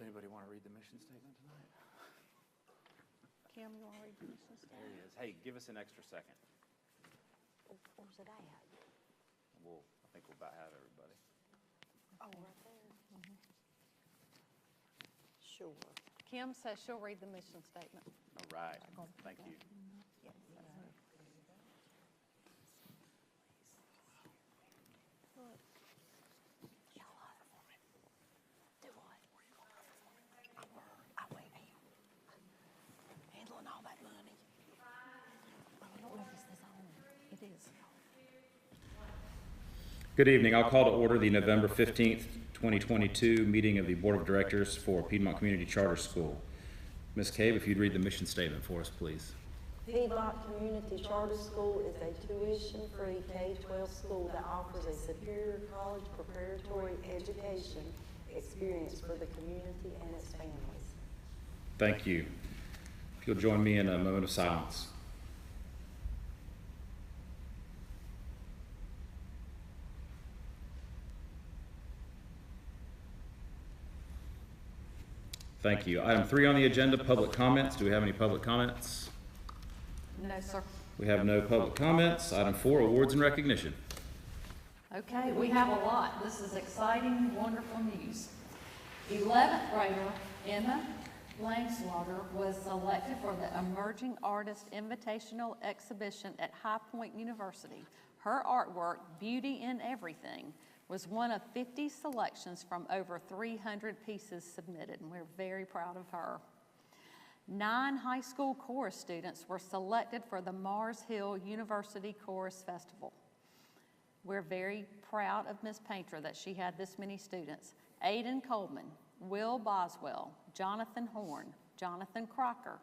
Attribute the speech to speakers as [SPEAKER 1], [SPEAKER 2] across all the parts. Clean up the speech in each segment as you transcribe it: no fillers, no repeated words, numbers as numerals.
[SPEAKER 1] Does anybody want to read the mission statement tonight?
[SPEAKER 2] Kim, you want to read the mission
[SPEAKER 1] There
[SPEAKER 2] statement?
[SPEAKER 1] he is. Hey, give us an extra second.
[SPEAKER 2] Where's it at?
[SPEAKER 1] I think we'll about have everybody.
[SPEAKER 2] Oh, right there. Sure. Kim says she'll read the mission statement.
[SPEAKER 1] All right. Thank you.
[SPEAKER 2] Yes. Y'all holler for me. Do what? I wait here. Handling all that money. I don't know if this is on. It is.
[SPEAKER 3] Good evening. I'll call to order the November 15th, 2022 meeting of the Board of Directors for Piedmont Community Charter School. Ms. Cave, if you'd read the mission statement for us, please.
[SPEAKER 4] Piedmont Community Charter School is a tuition-free K-12 school that offers a superior college preparatory education experience for the community and its families.
[SPEAKER 3] Thank you. If you'll join me in a moment of silence. Thank you. Item 3 on the agenda, public comments. Do we have any public comments?
[SPEAKER 2] No, sir.
[SPEAKER 3] We have no public comments. Item 4, awards and recognition.
[SPEAKER 5] Okay, we have a lot. This is exciting, wonderful news. 11th grader Emma Langslaughter was selected for the Emerging Artist Invitational Exhibition at High Point University. Her artwork, Beauty in Everything, was one of 50 selections from over 300 pieces submitted, and we're very proud of her. 9 high school chorus students were selected for the Mars Hill University Chorus Festival. We're very proud of Ms. Painter that she had this many students. Aiden Coleman, Will Boswell, Jonathan Horn, Jonathan Crocker,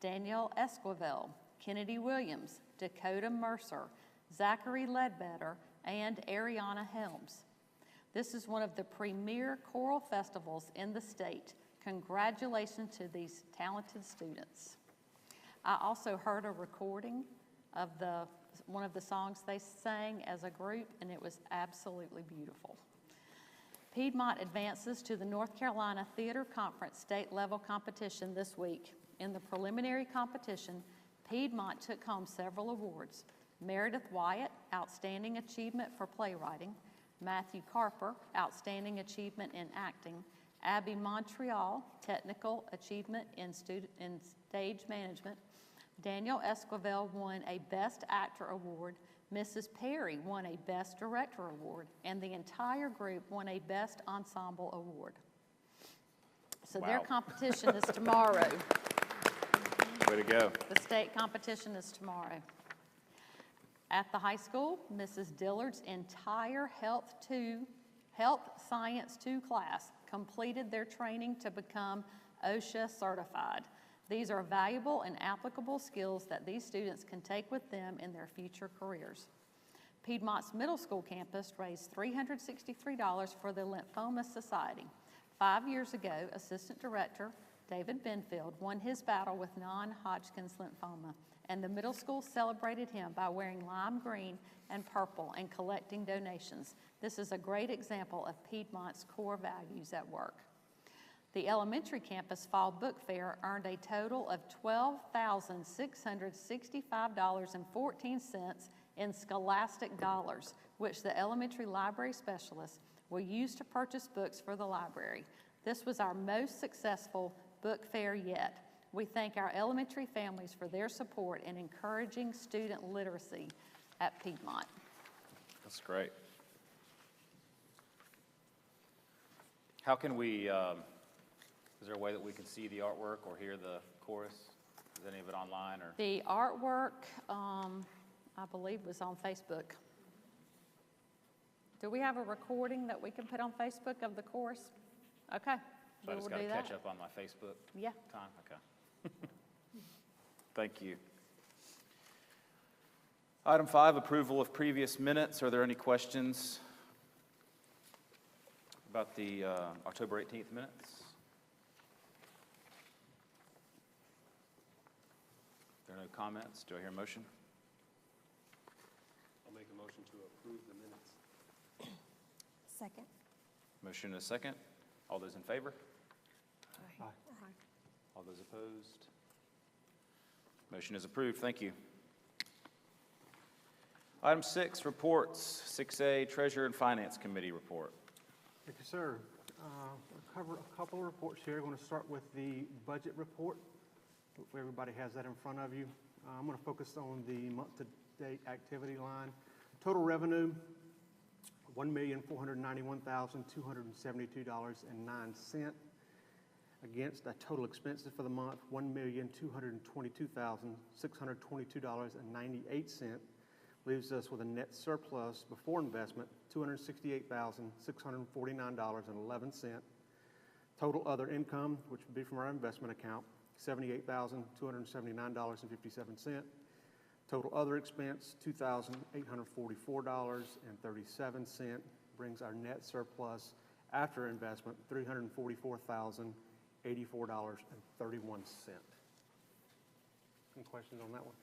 [SPEAKER 5] Danielle Esquivel, Kennedy Williams, Dakota Mercer, Zachary Ledbetter, and Ariana Helms. This is one of the premier choral festivals in the state. Congratulations to these talented students. I also heard a recording of one of the songs they sang as a group, and it was absolutely beautiful. Piedmont advances to the North Carolina Theater Conference state level competition this week. In the preliminary competition, Piedmont took home several awards. Meredith Wyatt, Outstanding Achievement for Playwriting. Matthew Carper, Outstanding Achievement in Acting. Abby Montreal, Technical Achievement in Stage Management. Daniel Esquivel won a Best Actor Award. Mrs. Perry won a Best Director Award. And the entire group won a Best Ensemble Award. So
[SPEAKER 1] Wow.
[SPEAKER 5] Their competition is tomorrow.
[SPEAKER 1] Way to go.
[SPEAKER 5] The state competition is tomorrow. At the high school, Mrs. Dillard's entire Health Science 2 class completed their training to become OSHA certified. These are valuable and applicable skills that these students can take with them in their future careers. Piedmont's middle school campus raised $363 for the Lymphoma Society. 5 years ago, Assistant Director David Benfield won his battle with non-Hodgkin's lymphoma, and the middle school celebrated him by wearing lime green and purple and collecting donations. This is a great example of Piedmont's core values at work. The elementary campus fall book fair earned a total of $12,665.14 in scholastic dollars, which the elementary library specialist will use to purchase books for the library. This was our most successful book fair yet. We thank our elementary families for their support in encouraging student literacy at Piedmont.
[SPEAKER 1] That's great. How can we, is there a way that we can see the artwork or hear the chorus? Is any of it online? Or?
[SPEAKER 5] The artwork, I believe, was on Facebook. Do we have a recording that we can put on Facebook of the chorus? Okay.
[SPEAKER 1] So I just got to catch up on my Facebook time? Okay. Thank you. Item 5, approval of previous minutes. Are there any questions about the October 18th minutes? If there are no comments, do I hear a motion?
[SPEAKER 6] I'll make a motion to approve the minutes.
[SPEAKER 2] Second.
[SPEAKER 1] Motion and a second. All those in favor? All those opposed? Motion is approved. Thank you. Item 6, reports. 6A, Treasurer and Finance Committee report.
[SPEAKER 6] Thank you, sir. We'll cover a couple of reports here. I'm going to start with the budget report. Hopefully everybody has that in front of you. I'm going to focus on the month-to-date activity line. Total revenue, $1,491,272.09 against a total expenses for the month, $1,222,622.98, leaves us with a net surplus before investment, $268,649.11. Total other income, which would be from our investment account, $78,279.57. Total other expense, $2,844.37, brings our net surplus after investment, $344,084.31. Any questions on that one?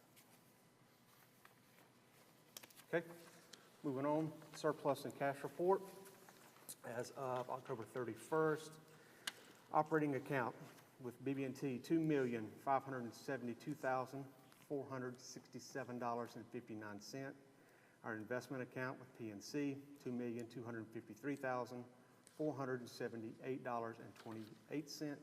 [SPEAKER 6] Okay, moving on, surplus and cash report. As of October 31st, operating account with BB&T, $2,572,467.59. Our investment account with PNC, $2,253,478.28.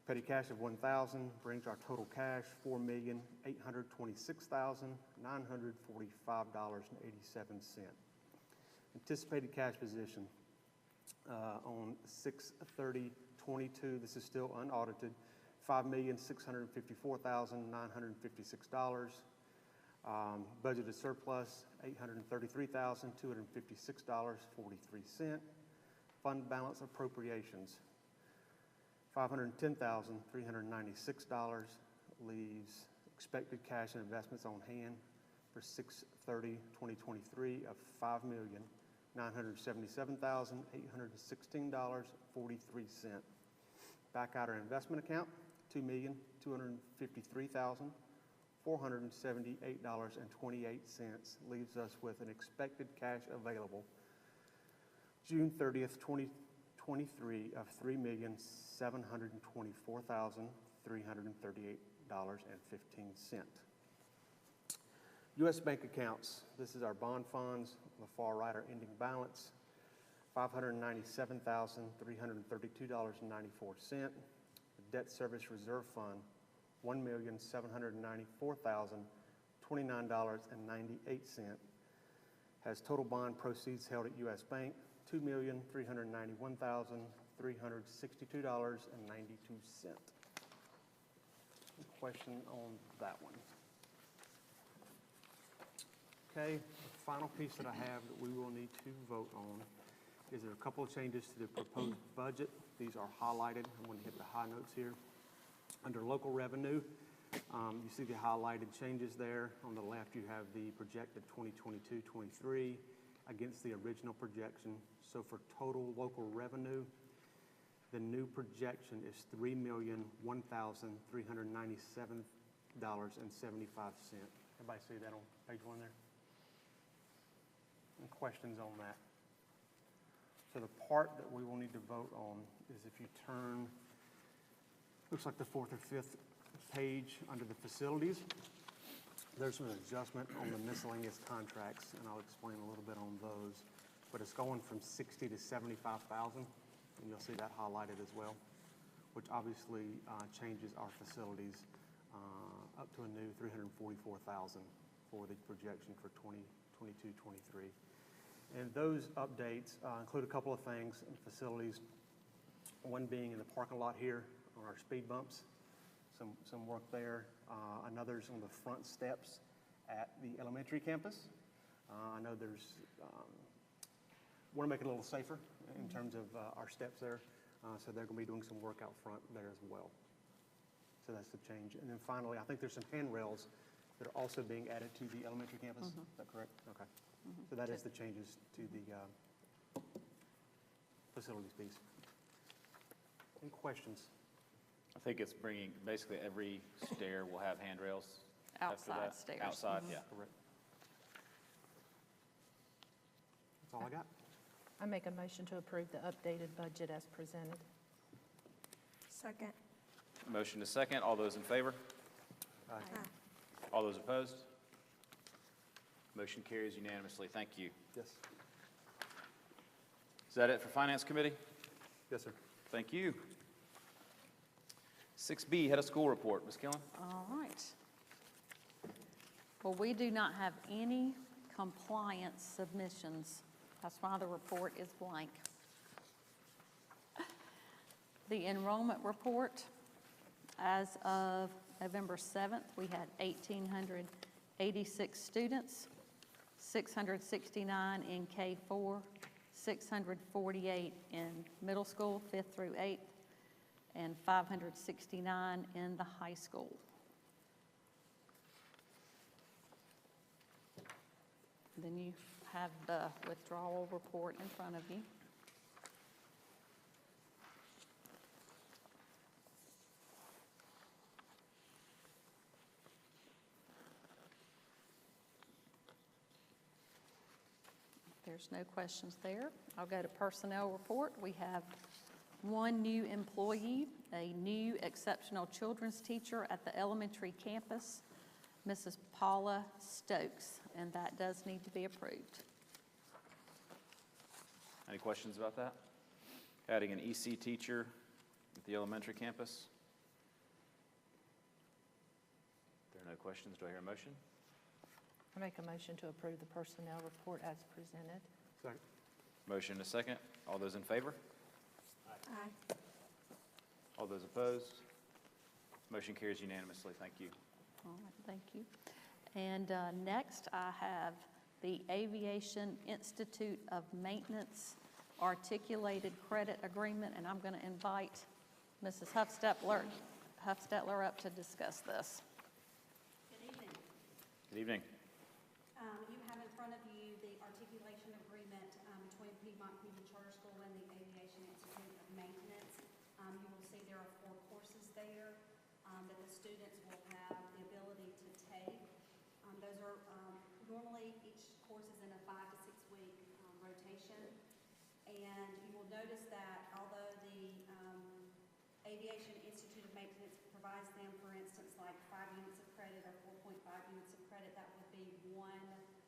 [SPEAKER 6] Petty cash of $1,000 brings our total cash $4,826,945.87. Anticipated cash position on 6/30/22. This is still unaudited. $5,654,956. Budgeted surplus $833,256.43. Fund balance appropriations $510,396, leaves expected cash and investments on hand for 6/30/2023 of $5,977,816.43. Back out our investment account, $2,253,478.28, leaves us with an expected cash available June 30th, 2023 of $3,724,338.15. U.S. bank accounts. This is our bond funds. On the far right, our ending balance, $597,332.94. The debt service reserve fund, $1,794,029.98. Has total bond proceeds held at U.S. Bank, $2,391,362.92. Question on that one? Okay, the final piece that I have that we will need to vote on is there a couple of changes to the proposed budget. These are highlighted. I'm going to hit the high notes here. Under local revenue, you see the highlighted changes there. On the left, you have the projected 2022-23 against the original projection. So for total local revenue, the new projection is $3,001,397.75. Everybody see that on page 1 there? Any questions on that? So the part that we will need to vote on is if you turn, looks like the 4th or 5th page under the facilities. There's an adjustment on the miscellaneous contracts, and I'll explain a little bit on those. But it's going from $60,000 to $75,000, and you'll see that highlighted as well, which obviously changes our facilities up to a new $344,000 for the projection for 2022-23. And those updates include a couple of things in facilities. One being in the parking lot here on our speed bumps, some work there. Another's on the front steps at the elementary campus. I know there's, want to make it a little safer in terms of our steps there. So they're going to be doing some work out front there as well. So that's the change. And then finally, I think there's some handrails that are also being added to the elementary campus. Is that correct? Okay. So that is the changes to the facilities piece. Any questions?
[SPEAKER 1] I think it's bringing, basically every stair will have handrails. after
[SPEAKER 5] Outside
[SPEAKER 1] that.
[SPEAKER 5] stairs.
[SPEAKER 1] Outside, yeah.
[SPEAKER 6] Correct. That's all I got.
[SPEAKER 2] I make a motion to approve the updated budget as presented. Second.
[SPEAKER 1] Motion is second. All those in favor?
[SPEAKER 6] Aye.
[SPEAKER 1] All those opposed? Motion carries unanimously. Thank you.
[SPEAKER 6] Yes.
[SPEAKER 1] Is that it for Finance Committee?
[SPEAKER 6] Yes, sir.
[SPEAKER 1] Thank you. 6B, Head of School Report. Ms. Killen?
[SPEAKER 5] All right. Well, we do not have any compliance submissions. That's why the report is blank. The enrollment report, as of November 7th, we had 1,886 students, 669 in K-4, 648 in middle school, 5th through 8th, and 569 in the high school. Then you have the withdrawal report in front of you. There's no questions there. I'll go to personnel report. We have one new employee, a new exceptional children's teacher at the elementary campus, Mrs. Paula Stokes, and that does need to be approved.
[SPEAKER 1] Any questions about that? Adding an EC teacher at the elementary campus? There are no questions. Do I hear a motion?
[SPEAKER 2] I make a motion to approve the personnel report as presented.
[SPEAKER 6] Second.
[SPEAKER 1] Motion is second. All those in favor?
[SPEAKER 2] Aye.
[SPEAKER 1] All those opposed? Motion carries unanimously. Thank you.
[SPEAKER 5] All right, thank you. And next, I have the Aviation Institute of Maintenance Articulated Credit Agreement, and I'm going to invite Mrs. Huffstetler up to discuss this.
[SPEAKER 7] Good evening.
[SPEAKER 1] Good evening.
[SPEAKER 7] You have in front of you the articulation agreement between Piedmont Community Charter School and the Aviation Institute of Maintenance. You will see there are 4 courses there that the students will have the ability to take. Those are normally each course is in a 5 to 6 week rotation. And you will notice that although the Aviation Institute of Maintenance provides them, for instance, like 5 units of credit or 4.5 units of credit, that would be 1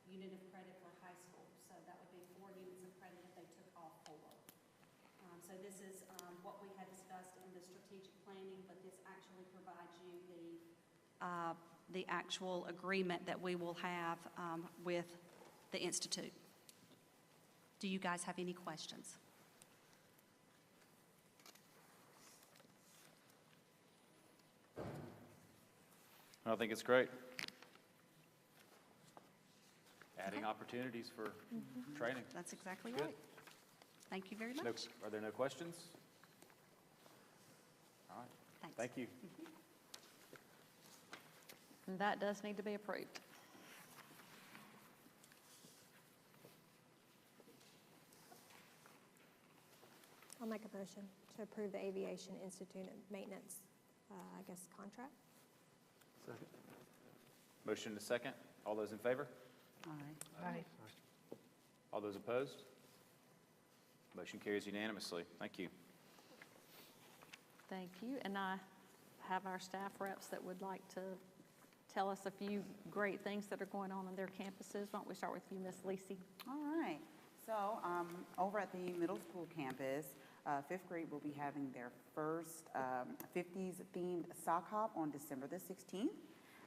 [SPEAKER 7] unit of credit for high school. So that would be 4 units of credit if they took all 4. So this is what we had discussed in the strategic planning, but this actually provides you the actual agreement that we will have with the Institute. Do you guys have any questions?
[SPEAKER 1] I think it's great. Adding opportunities for training.
[SPEAKER 7] That's exactly
[SPEAKER 1] Good.
[SPEAKER 7] right. Thank you very
[SPEAKER 1] No-
[SPEAKER 7] much.
[SPEAKER 1] Are there no questions? All right.
[SPEAKER 7] Thanks.
[SPEAKER 1] Thank you.
[SPEAKER 5] And that does need to be approved.
[SPEAKER 8] I'll make a motion to approve the Aviation Institute of Maintenance, contract.
[SPEAKER 6] Second.
[SPEAKER 1] Motion is second. All those in favor?
[SPEAKER 2] Aye.
[SPEAKER 1] All those opposed? Motion carries unanimously. Thank you.
[SPEAKER 5] Thank you. And I have our staff reps that would like to tell us a few great things that are going on their campuses. Why don't we start with you, Miss Lisi?
[SPEAKER 9] All right. So over at the middle school campus, 5th grade will be having their first 50s themed sock hop on December the 16th.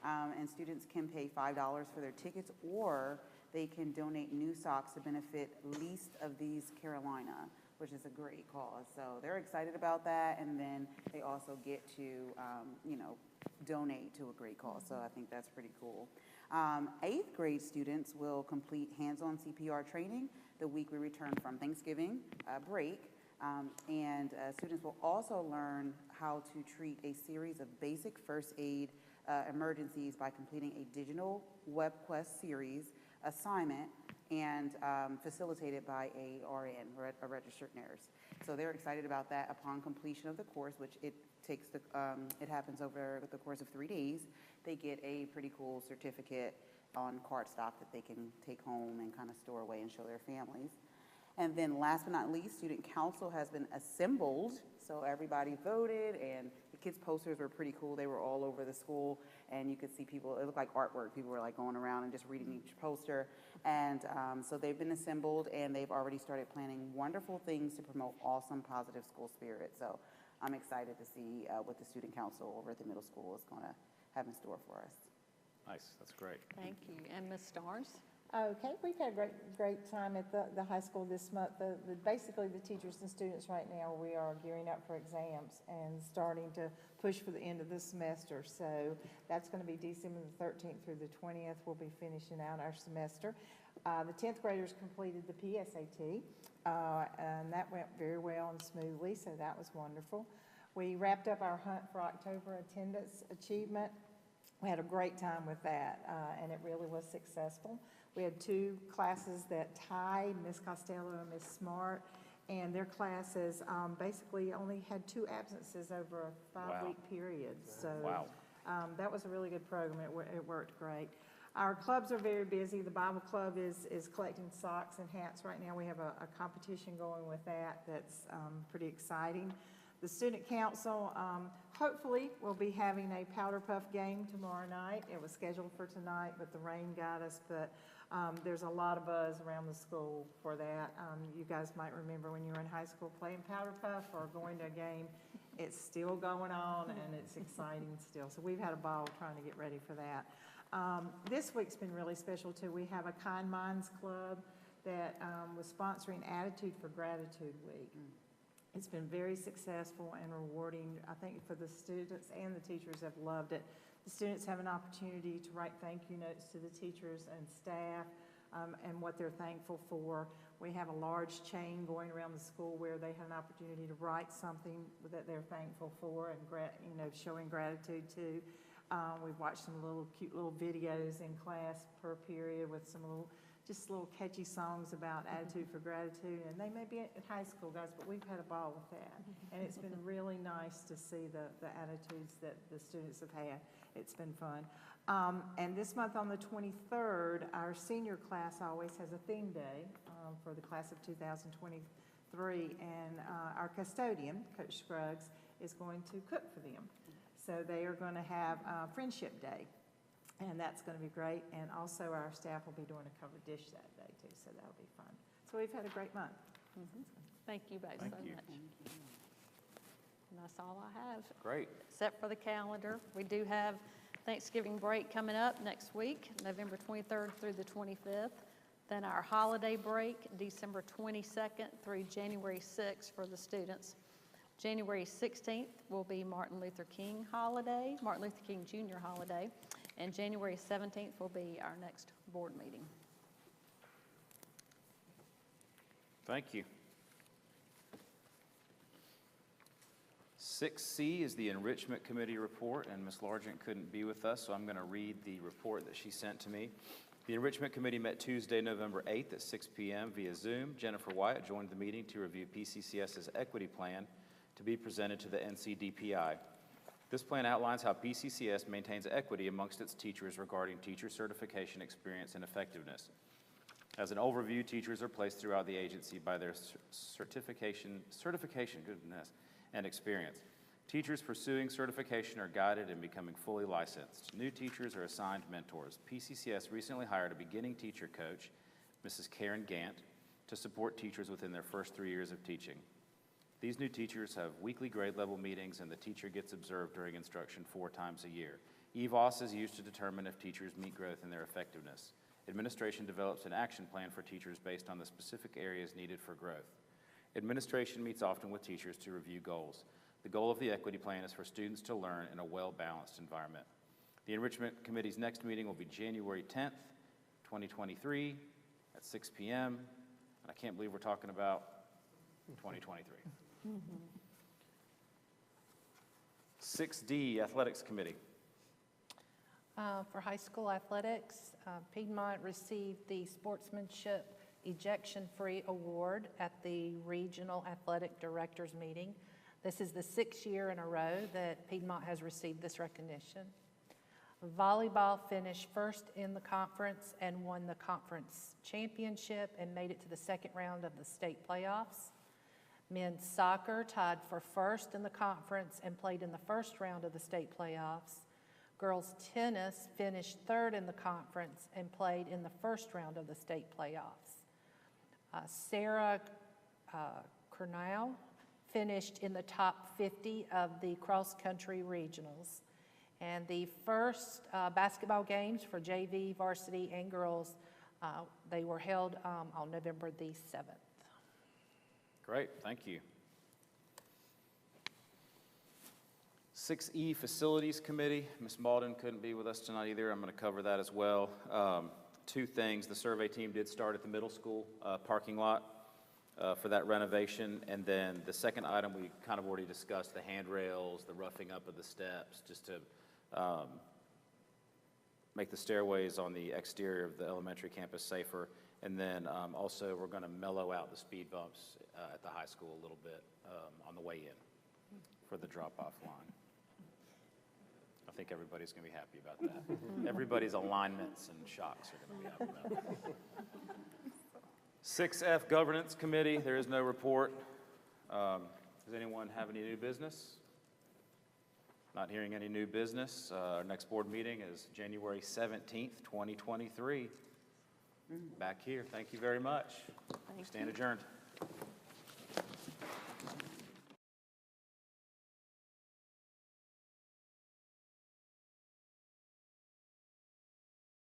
[SPEAKER 9] And students can pay $5 for their tickets, or they can donate new socks to benefit Least of These Carolina, which is a great cause. So they're excited about that, and then they also get to, donate to a great cause. So I think that's pretty cool. 8th grade students will complete hands-on CPR training the week we return from Thanksgiving break. And students will also learn how to treat a series of basic first aid emergencies by completing a digital WebQuest series assignment and facilitated by a RN, a registered nurse. So they're excited about that. Upon completion of the course, which it happens over the course of 3 days, they get a pretty cool certificate on cardstock that they can take home and kind of store away and show their families. And then last but not least, student council has been assembled. So everybody voted, and the kids' posters were pretty cool. They were all over the school, and you could see people, it looked like artwork. People were like going around and just reading each poster. And so they've been assembled, and they've already started planning wonderful things to promote awesome, positive school spirit. So I'm excited to see what the student council over at the middle school is going to have in store for us.
[SPEAKER 1] Nice, that's great.
[SPEAKER 5] Thank you. And Ms. Stars?
[SPEAKER 4] Okay, we've had a great time at the high school this month. Basically, the teachers and students right now, we are gearing up for exams and starting to push for the end of the semester. So that's going to be December the 13th through the 20th. We'll be finishing out our semester. The 10th graders completed the PSAT, and that went very well and smoothly, so that was wonderful. We wrapped up our hunt for October attendance achievement. We had a great time with that, and it really was successful. We had 2 classes that tied, Miss Costello and Miss Smart, and their classes basically only had 2 absences over a 5-week period. So that was a really good program. It worked great. Our clubs are very busy. The Bible Club is collecting socks and hats right now. We have a competition going with that that's pretty exciting. The Student Council hopefully will be having a powder puff game tomorrow night. It was scheduled for tonight, but the rain got us. But there's a lot of buzz around the school for that. You guys might remember when you were in high school playing powder puff or going to a game. It's still going on, and it's exciting still. So we've had a ball trying to get ready for that. This week's been really special, too. We have a Kind Minds Club that was sponsoring Attitude for Gratitude Week. It's been very successful and rewarding, I think, for the students, and the teachers have loved it. The students have an opportunity to write thank you notes to the teachers and staff and what they're thankful for. We have a large chain going around the school where they have an opportunity to write something that they're thankful for and showing gratitude to. We've watched some cute little videos in class per period with some little catchy songs about attitude for gratitude, and they may be at high school, guys, but we've had a ball with that, and it's been really nice to see the attitudes that the students have had. It's been fun. And this month on the 23rd, our senior class always has a theme day for the class of 2023, and our custodian, Coach Scruggs, is going to cook for them. So they are going to have Friendship Day. And that's going to be great. And also our staff will be doing a covered dish that day too, so that'll be fun. So we've had a great month.
[SPEAKER 5] Thank you both so
[SPEAKER 1] you.
[SPEAKER 5] much. And that's all I have.
[SPEAKER 1] Great.
[SPEAKER 5] Except for the calendar. We do have Thanksgiving break coming up next week, November 23rd through the 25th. Then our holiday break, December 22nd through January 6th for the students. January 16th will be Martin Luther King holiday, Martin Luther King Jr. holiday. And January 17th will be our next board meeting.
[SPEAKER 1] Thank you. 6C is the Enrichment Committee report, and Ms. Largent couldn't be with us, so I'm going to read the report that she sent to me. The Enrichment Committee met Tuesday, November 8th at 6 p.m. via Zoom. Jennifer Wyatt joined the meeting to review PCCS's equity plan to be presented to the NCDPI. This plan outlines how PCCS maintains equity amongst its teachers regarding teacher certification experience and effectiveness. As an overview, teachers are placed throughout the agency by their certification and experience. Teachers pursuing certification are guided in becoming fully licensed. New teachers are assigned mentors. PCCS recently hired a beginning teacher coach, Mrs. Karen Gant, to support teachers within their first 3 years of teaching. These new teachers have weekly grade level meetings, and the teacher gets observed during instruction 4 times a year. EVOS is used to determine if teachers meet growth in their effectiveness. Administration develops an action plan for teachers based on the specific areas needed for growth. Administration meets often with teachers to review goals. The goal of the equity plan is for students to learn in a well-balanced environment. The Enrichment Committee's next meeting will be January 10th, 2023 at 6 p.m. And I can't believe we're talking about 2023. 6D, Athletics Committee.
[SPEAKER 2] For high school athletics, Piedmont received the Sportsmanship Ejection-Free Award at the Regional Athletic Directors Meeting. This is the 6th year in a row that Piedmont has received this recognition.
[SPEAKER 10] Volleyball finished first in the conference and won the conference championship and made it to the second round of the state playoffs. Men's soccer tied for first in the conference and played in the first round of the state playoffs. Girls tennis finished third in the conference and played in the first round of the state playoffs. Sarah Cornell finished in the top 50 of the cross-country regionals. And the first basketball games for JV, varsity, and girls, they were held on November the 7th.
[SPEAKER 1] Great, thank you. 6E Facilities Committee, Ms. Malden couldn't be with us tonight either. I'm going to cover that as well. Two things, the survey team did start at the middle school parking lot for that renovation. And then the second item, we kind of already discussed, the handrails, the roughing up of the steps, just to make the stairways on the exterior of the elementary campus safer. And then also, we're going to mellow out the speed bumps at the high school a little bit on the way in for the drop-off line. I think everybody's going to be happy about that. Everybody's alignments and shocks are going to be happy about that. 6F Governance Committee, there is no report. Does anyone have any new business? Not hearing any new business. Our next board meeting is January 17th, 2023. Back here. Thank you very much. Stand adjourned.